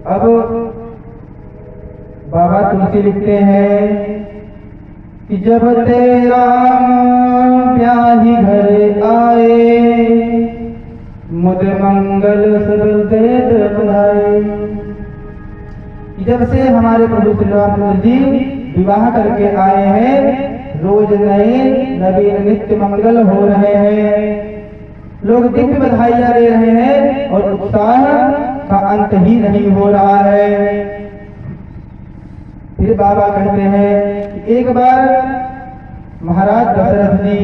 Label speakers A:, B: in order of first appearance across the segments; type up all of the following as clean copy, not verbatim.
A: अब बाबा तुलसी लिखते हैं कि जब तेरा ब्याही घर आए, मुद मंगल सब देत बधाई। जब से हमारे प्रभु श्री रामचंद्र जी विवाह करके आए हैं, रोज नए नवीन नित्य मंगल हो रहे हैं, लोग दिव्य बधाइयां दे रहे हैं और उत्साह का अंत ही नहीं हो रहा है। फिर बाबा कहते हैं कि एक बार महाराज दशरथ जी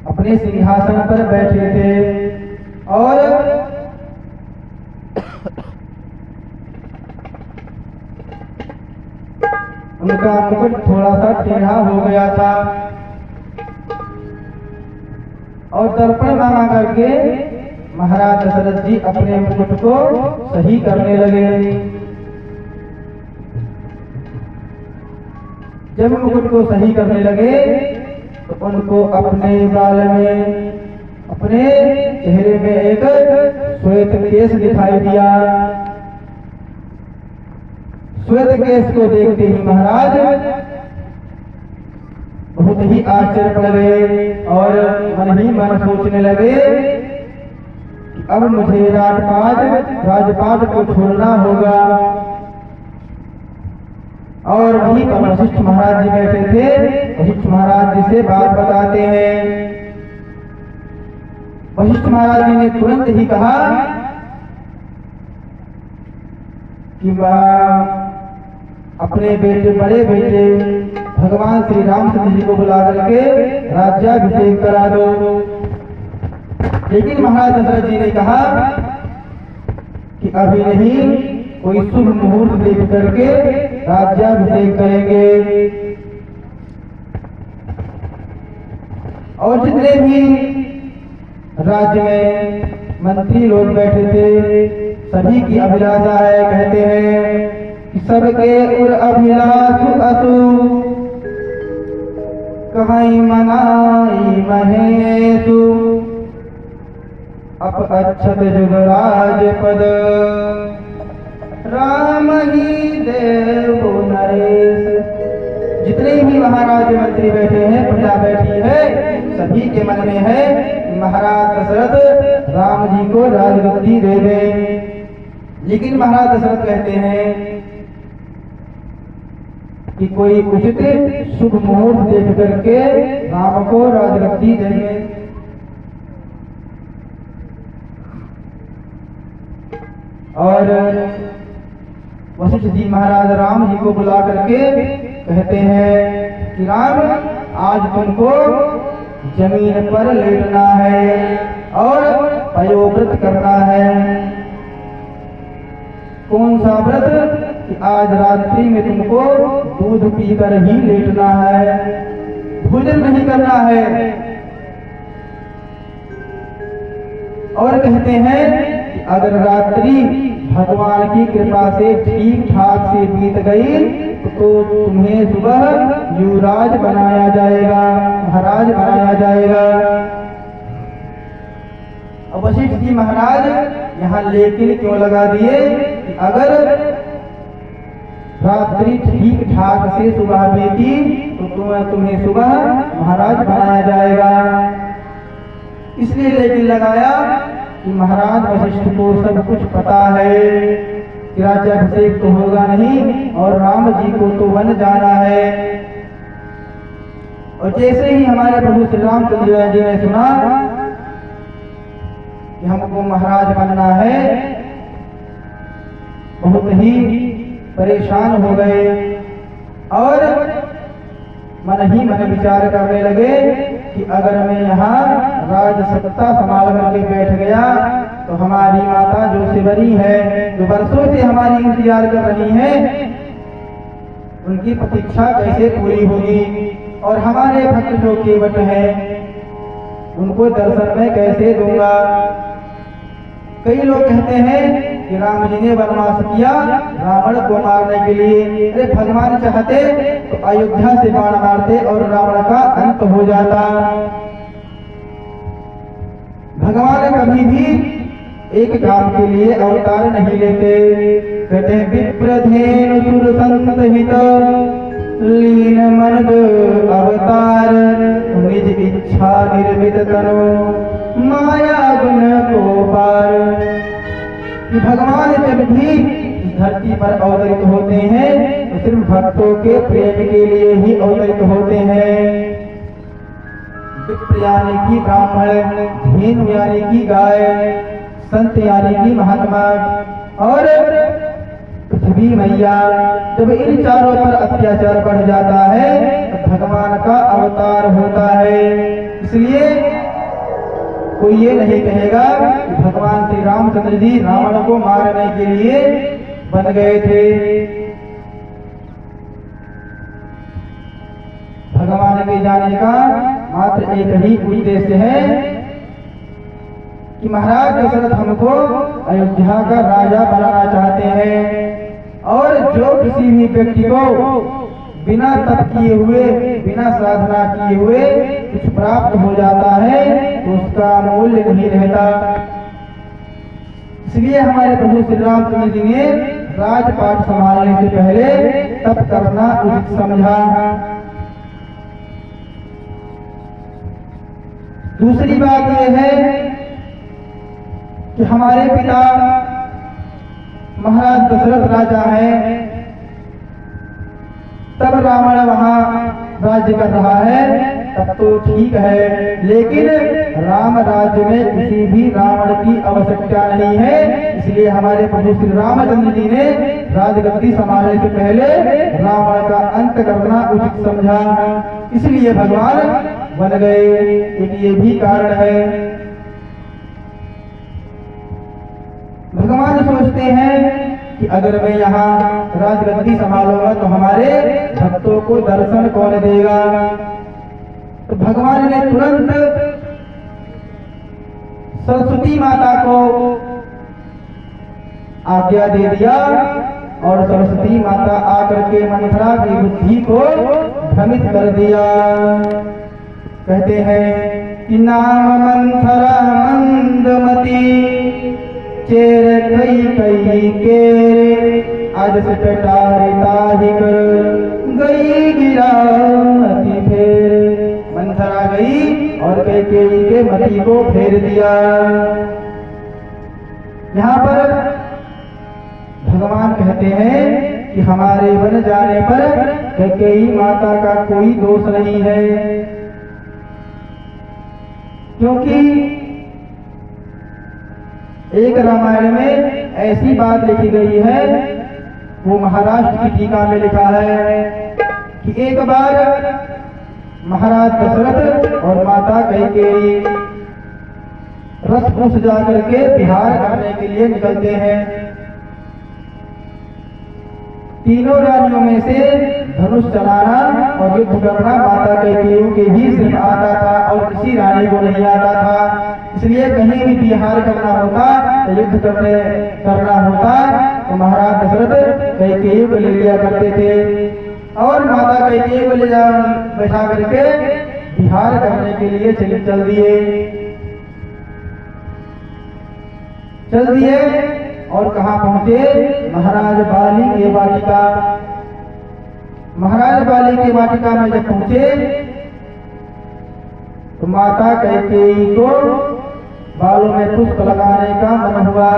A: अपने सिंहासन पर बैठे थे और उनका मुकुट थोड़ा सा टेढ़ा हो गया था और दर्पण बना करके महाराज दशरथ जी अपने मुकुट को सही करने लगे। जब मुकुट को सही करने लगे तो उनको अपने बाल में, अपने चेहरे में एक श्वेत केश दिखाई दिया। श्वेत केश को देखते ही महाराज बहुत ही आश्चर्य पड़ गए और मन ही मन सोचने लगे कि अब मुझे राजपाट को छोड़ना होगा। और वहीं पर वशिष्ठ महाराज जी बैठे थे। वशिष्ठ महाराज जी से बात बताते हैं। वशिष्ठ महाराज जी ने तुरंत ही कहा कि वह अपने बेटे, बड़े बेटे भगवान श्री रामचंद्र जी को बुला करके राज्याभिषेक करा दो। लेकिन महाराज दशरथ जी ने कहा कि अभी नहीं, कोई शुभ मुहूर्त देख करके राज्याभिषेक करेंगे। और जितने भी राज्य में मंत्री लोग बैठे थे, सभी की अभिलाषा है, कहते हैं कि सबके उर अभिलाषु असु, कहीं मनाई महेशु, अप अच्छत जुगराज पद, राम ही देव नरेश। जितने भी महाराज मंत्री बैठे हैं, प्रजा बैठी है, सभी के मन में है कि महाराज दशरथ राम जी को राजगद्दी दे दें। लेकिन महाराज दशरथ कहते हैं कि कोई उचित शुभ मुहूर्त देख करके राम को राजगद्दी देंगे। और वशिष्ठ जी महाराज राम जी को बुला करके कहते हैं कि राम, आज तुमको जमीन पर लेटना है और पयोव्रत करना है। कौन सा व्रत? कि आज रात्रि में तुमको दूध पीकर ही लेटना है, भोजन नहीं करना है। और कहते हैं कि अगर रात्रि भगवान की कृपा से ठीक ठाक से बीत गई तो तुम्हें सुबह युवराज बनाया जाएगा, महाराज बनाया जाएगा। वशिष्ठ जी महाराज यहाँ लेकिन क्यों लगा दिए कि अगर रात्रि ठीक ठाक से सुबह बीती तो तुम्हें सुबह महाराज बनाया जाएगा। इसलिए लेकिन लगाया कि महाराज वशिष्ठ को सब कुछ पता है कि राज्याभिषेक तो होगा नहीं और राम जी को तो वन जाना है। और जैसे ही हमारे प्रभु श्री रामचंद्र जी ने सुना कि हमको महाराज बनना है, बहुत ही परेशान हो गए और मन ही मन विचार करने लगे कि अगर मैं यहाँ राज सत्ता संभाल करके बैठ गया तो हमारी माता जो शिवरी है, जो वर्षों से हमारी इंतजार कर रही है, उनकी प्रतीक्षा कैसे पूरी होगी। और हमारे भक्त जो केवट हैं, उनको दर्शन में कैसे दूंगा। कई लोग कहते हैं कि राम जी ने वनवास किया रावण को मारने के लिए। अरे भगवान चाहते तो अयोध्या से बाण मारते और रावण का अंत हो जाता। भगवान कभी भी एक काम के लिए अवतार नहीं लेते। कहते हैं विप्रधेनु सुर संत हित लीन मन अवतार निज इच्छा निर्मित तनो माया गुण को पार। कि भगवान जब भी धरती पर अवतरित होते हैं तो सिर्फ भक्तों के प्रेम के लिए ही अवतरित होते हैं। विप्र यानी की ब्राह्मण, धेनु यानी की गाय, संत यानी की महात्मा और पृथ्वी मैया। जब इन चारों पर अत्याचार बढ़ जाता है तो भगवान का अवतार होता है। इसलिए कोई ये नहीं कहेगा कि भगवान श्री रामचंद्र जी रावण को मारने के लिए बन गए थे। भगवान के जाने का मात्र एक ही उद्देश्य है कि महाराज दशरथ हमको अयोध्या का राजा बनाना चाहते हैं। और जो किसी भी व्यक्ति को बिना तप किए हुए, बिना साधना किए हुए कुछ प्राप्त हो जाता है तो उसका मूल्य नहीं रहता। इसलिए हमारे प्रभु श्री रामचंद्र जी ने राजपाट संभालने से पहले तप करना उचित समझा। दूसरी बात यह है कि हमारे पिता महाराज दशरथ राजा हैं, तब रावण वहां राज्य कर रहा है, तब तो ठीक है। लेकिन राम राज्य में किसी भी रावण की आवश्यकता नहीं है। इसलिए हमारे प्रभु श्री रामचंद्र जी ने राजगद्दी संभालने से पहले रावण का अंत करना उचित समझा। इसलिए भगवान बन गए। एक ये भी कारण है। भगवान सोचते हैं कि अगर मैं यहाँ राजगद्दी संभालूंगा तो हमारे भक्तों को दर्शन कौन देगा। तो भगवान ने तुरंत सरस्वती माता को आज्ञा दे दिया और सरस्वती माता आकर के मंथरा की बुद्धि को भ्रमित कर दिया। कहते हैं कि नाम मंथरा मंदमती चेर कई कई के आज से टटारिता ही कर गई गिरा मती फेर। मंथरा गई और कैकेयी के मती को फेर दिया। यहाँ पर भगवान कहते हैं कि हमारे बन जाने पर कैकेयी माता का कोई दोष नहीं है, क्योंकि एक रामायण में ऐसी बात लिखी गई है, वो महाराष्ट्र की टीका में लिखा है कि एक बार महाराज दशरथ और माता कैकेयी रथ घुस जाकर के विहार करने के लिए निकलते हैं। तीनों रानियों में से धनुष चलाना और युद्ध करना माता कैकेयी के ही सिर्फ आता था और किसी रानी को नहीं आता था। इसलिए कहीं भी विहार करना होता, युद्ध करना होता तो महाराज दशरथ कैकेयी को ले लिया करते थे और माता कैकेयी को ले जा बैठा करके विहार करने के लिए चल दिए और कहाँ पहुंचे? महाराज बाली के वाटिका। महाराज बाली के वाटिका में जब पहुंचे तो माता कैकेयी को बालों में पुष्प लगाने का मन हुआ।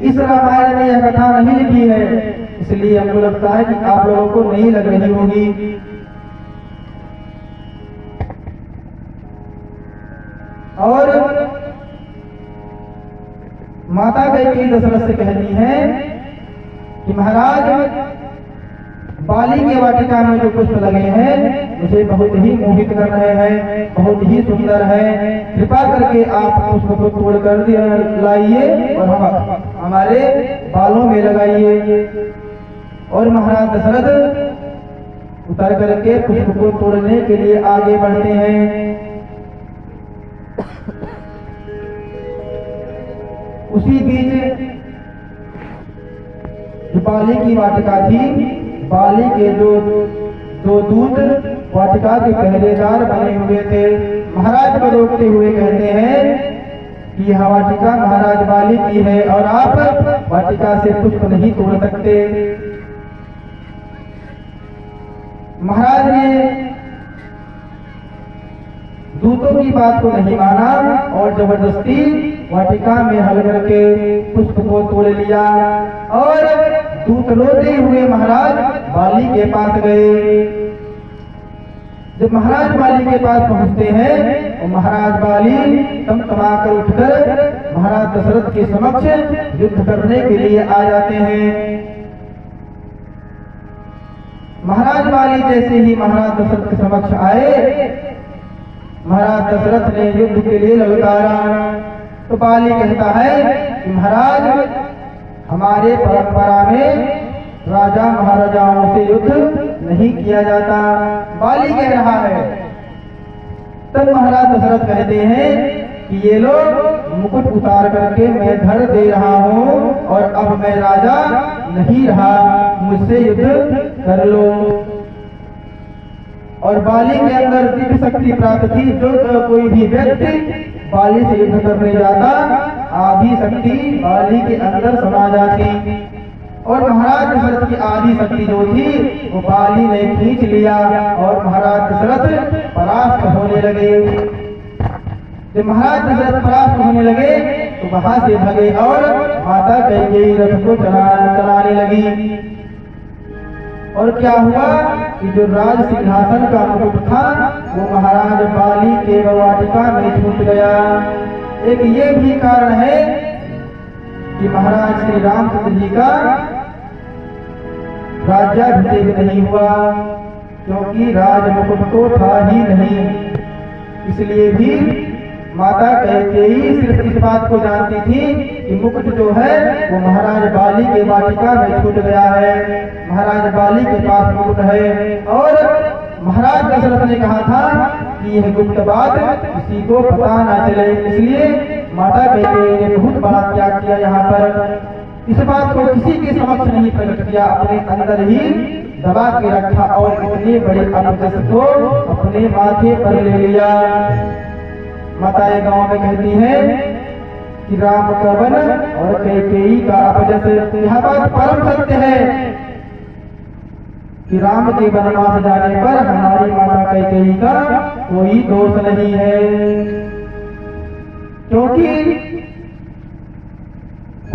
A: इस रामायण में यह कथा नहीं लिखी है, इसलिए हमको लगता है कि आप लोगों को नहीं लग रही होगी। और माता कैकेयी दशरथ से कहती है कि महाराज बाली के वाटिका में जो पुष्प लगे हैं मुझे बहुत ही मोहित कर रहे हैं, बहुत ही सुंदर है। कृपा करके आप पुष्प को तोड़ कर लाइए और हमारे बालों में लगाइए। और महाराज दशरथ उतर करके पुष्प को तोड़ने के लिए आगे बढ़ते हैं। उसी बीच जो बाली की वाटिका थी, बाली के जो दो दूत वाटिका के पहरेदार बने हुए थे, महाराज को रोकते हुए कहते हैं कि यह वाटिका महाराज बाली की है और आप वाटिका से पुष्प नहीं तोड़ सकते। महाराज ने दूतों की बात को नहीं माना और जबरदस्ती वाटिका में हल करके पुष्प को तोड़ लिया और दूत रोते हुए महाराज बाली के पास गए। जब महाराज बाली के पास पहुंचते हैं तो महाराज बाली तमतमाकर उठकर महाराज दशरथ के समक्ष युद्ध करने के लिए आ जाते हैं। महाराज बाली जैसे ही महाराज दशरथ के समक्ष आए, महाराज दशरथ ने युद्ध के लिए ललकारा तो बाली कहता है कि महाराज हमारे परंपरा में राजा महाराजाओं से युद्ध नहीं किया जाता। बाली कह रहा है। तब महाराज दशरथ कहते हैं कि ये लोग मुकुट उतार करके मैं धड़ दे रहा हूँ और अब मैं राजा नहीं रहा, मुझसे युद्ध कर लो। और बाली के अंदर दिव्य शक्ति प्राप्त थी। जो कोई भी व्यक्ति बाली से युद्ध करने जाता, आधी शक्ति बाली के अंदर समा जाती और महाराज दशरथ की आधी शक्ति जो थी वो बाली ने खींच लिया और महाराज दशरथ परास्त होने लगे। जब महाराज दशरथ परास्त होने लगे तो वहां से भगे और माता कैकेयी रथ को चलाने लगी। और क्या हुआ कि जो राज सिंहासन का मुकुट था वो महाराज बाली के वाटिका में छूट गया। एक ये भी कारण है कि महाराज श्री रामचंद्र जी का राज्याभिषेक नहीं हुआ, क्योंकि राज मुकुट तो था ही नहीं। इसलिए भी माता कैकेयी सिर्फ इस बात को जानती थी कि मुकुट जो है वो महाराज बाली के वाटिका में छूट गया है, महाराज बाली के पास मुकुट है। और महाराज दशरथ ने कहा था कि यह गुप्त बात किसी को पता ना चले, इसलिए माता कैकेयी ने बहुत बड़ा त्याग किया। यहाँ पर इस बात को किसी के समक्ष नहीं प्रकट किया, अपने अंदर ही दबा के रखा और इतने बड़े अपजस को अपने माथे पर ले लिया। माताएं गांव में कहती हैं कि राम का वन और कैकेयी का अपजस। यह बात परम सत्य है कि राम के वनवास जाने पर हमारी माता कैकेयी का कोई दोष नहीं है, क्योंकि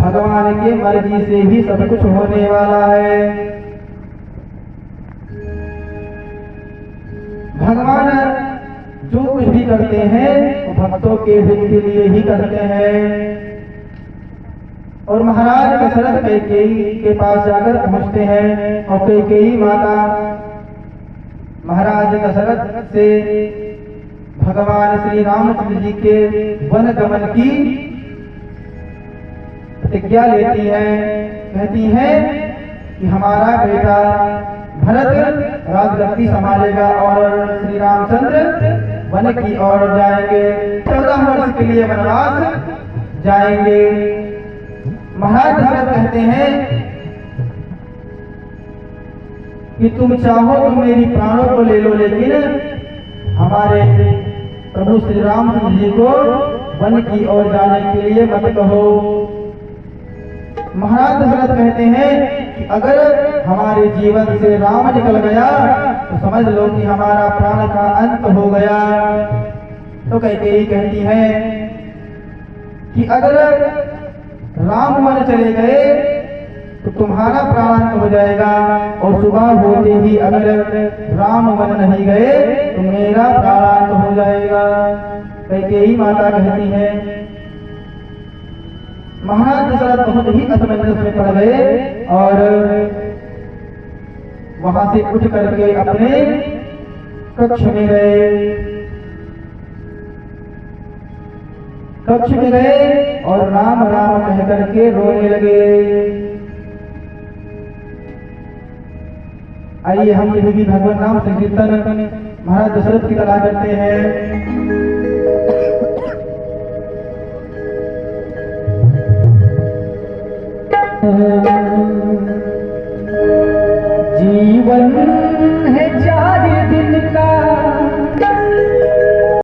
A: भगवान के मर्जी से ही सब कुछ होने वाला है। भगवान जो कुछ भी करते हैं वो भक्तों के हित के लिए ही करते हैं। और महाराज दशरथ कैकेयी के पास जाकर पहुंचते हैं और कैकेयी माता महाराज दशरथ से भगवान श्री रामचंद्र जी के वन गमन की प्रतिज्ञा लेती है। कहती है कि हमारा बेटा भरत राजगद्दी संभालेगा और श्री रामचंद्र वन की ओर जाएंगे, 14 वर्ष के लिए वनवास जाएंगे। महाराज दशरथ कहते हैं कि तुम चाहो तो मेरी प्राणों को ले लो, लेकिन हमारे प्रभु श्री रामचंद्र जी को वन की ओर जाने के लिए मत कहो। महाराज दशरथ कहते हैं कि अगर हमारे जीवन से राम निकल गया तो समझ लो कि हमारा प्राण का अंत हो गया। तो कैकेयी कहती है कि अगर राम वन चले गए तो तुम्हारा प्राण अंत हो जाएगा, और सुबह होते ही अगर राम वन नहीं गए तो मेरा प्राण अंत हो जाएगा। कैकेयी माता कहती है। महाराज दशरथ बहुत ही असमंजस में पड़ गए और वहां से उठ करके अपने कक्ष में गए। कक्ष में गए और राम राम कह करके रोने लगे। आइए हम सभी भी भगवान राम संकीर्तन महाराज दशरथ की कला करते हैं।